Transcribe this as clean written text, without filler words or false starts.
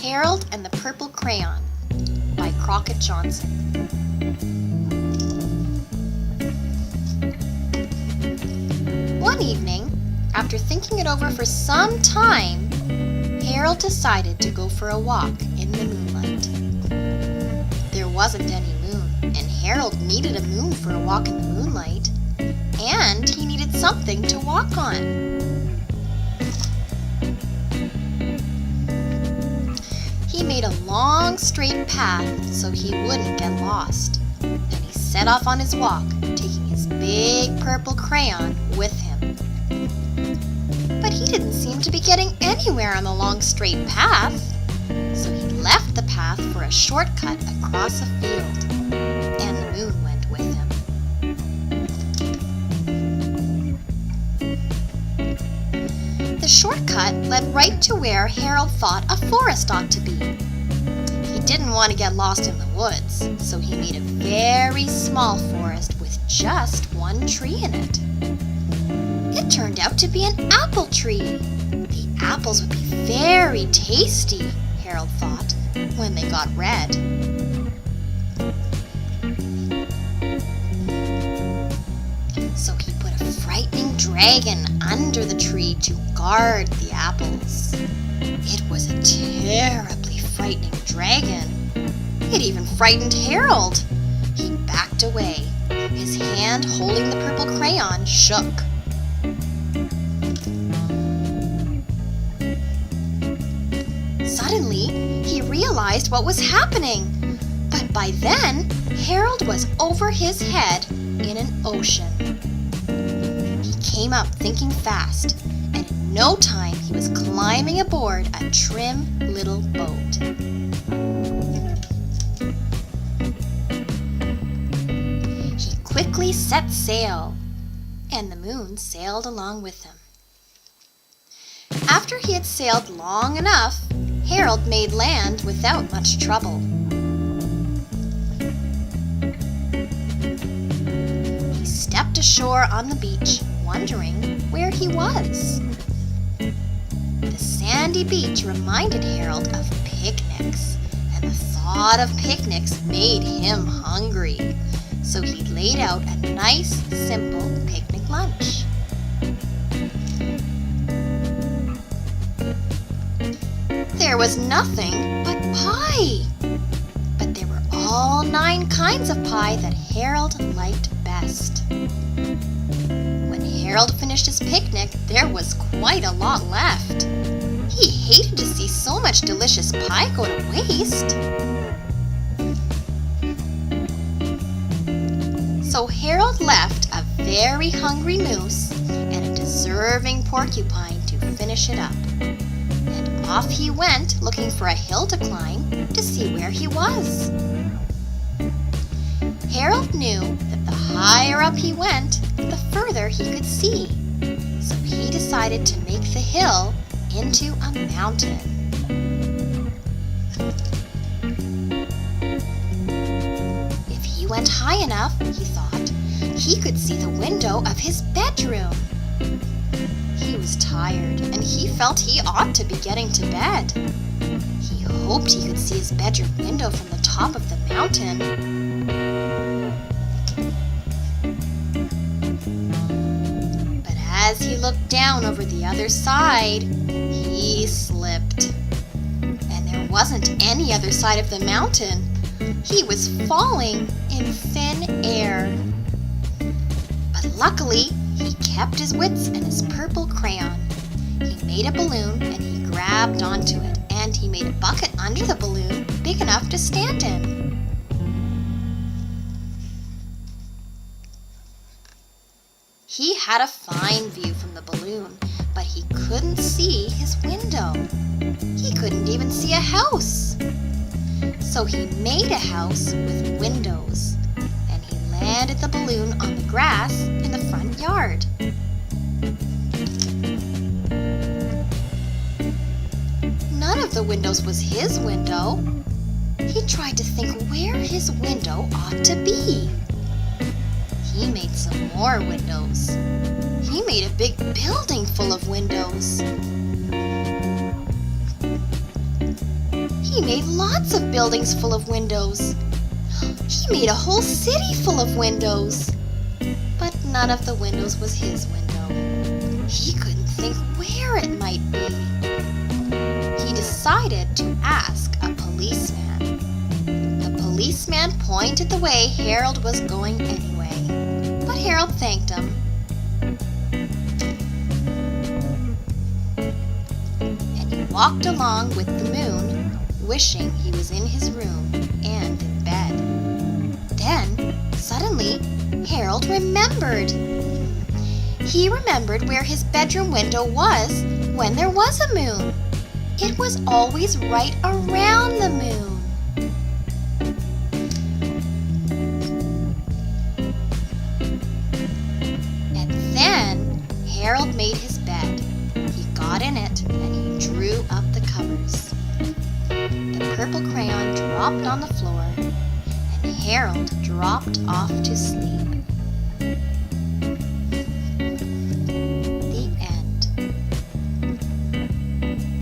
Harold and the Purple Crayon by Crockett Johnson. One evening, after thinking it over for some time, Harold decided to go for a walk in the moonlight. There wasn't any moon, and Harold needed a moon for a walk in the moonlight, and he needed something to walk on. He made a long straight path so he wouldn't get lost, and he set off on his walk, taking his big purple crayon with him. But he didn't seem to be getting anywhere on the long straight path, so he left the path for a shortcut across a field, and the moon went with him. The shortcut led right to where Harold thought a forest ought to be. He didn't want to get lost in the woods, so he made a very small forest with just one tree in it. It turned out to be an apple tree. The apples would be very tasty, Harold thought, when they got red. So he put a frightening dragon under the tree to guard the apples. It was a terribly frightening dragon. It even frightened Harold. He backed away. His hand holding the purple crayon shook. Suddenly, he realized what was happening. But by then, Harold was over his head in an ocean. He came up thinking fast, and in no time he was climbing aboard a trim little boat. He quickly set sail, and the moon sailed along with him. After he had sailed long enough, Harold made land without much trouble. He stepped ashore on the beach, wondering where he was. The sandy beach reminded Harold of picnics, and the thought of picnics made him hungry. So he laid out a nice, simple picnic lunch. There was nothing but pie. But there were all 9 kinds of pie that Harold liked best. When Harold finished his picnic, there was quite a lot left. He hated to see so much delicious pie go to waste. So Harold left a very hungry moose and a deserving porcupine to finish it up. And off he went looking for a hill to climb to see where he was. Harold knew that the higher up he went, the further he could see. So he decided to make the hill into a mountain. If he went high enough, he thought, he could see the window of his bedroom. He was tired, and he felt he ought to be getting to bed. He hoped he could see his bedroom window from the top of the mountain. But as he looked down over the other side, he slipped. And there wasn't any other side of the mountain. He was falling in thin air. But luckily, he kept his wits and his purple crayon. He made a balloon and he grabbed onto it, and he made a bucket under the balloon big enough to stand in. He had a fine view from the balloon, but he couldn't see his window. He couldn't even see a house. So he made a house with windows, and he landed the balloon on the grass in the front yard. None of the windows was his window. He tried to think where his window ought to be. He made some more windows. He made a big building full of windows. He made lots of buildings full of windows. He made a whole city full of windows. But none of the windows was his window. He couldn't think where it might be. He decided to ask a policeman. The policeman pointed the way Harold was going anyway, but Harold thanked him. And he walked along with the moon, wishing he was in his room and in bed. Then, suddenly, Harold remembered. He remembered where his bedroom window was when there was a moon. It was always right around the moon. And then Harold made his bed. He got in it and he drew up the covers. The purple crayon dropped on the floor and Harold dropped off to sleep.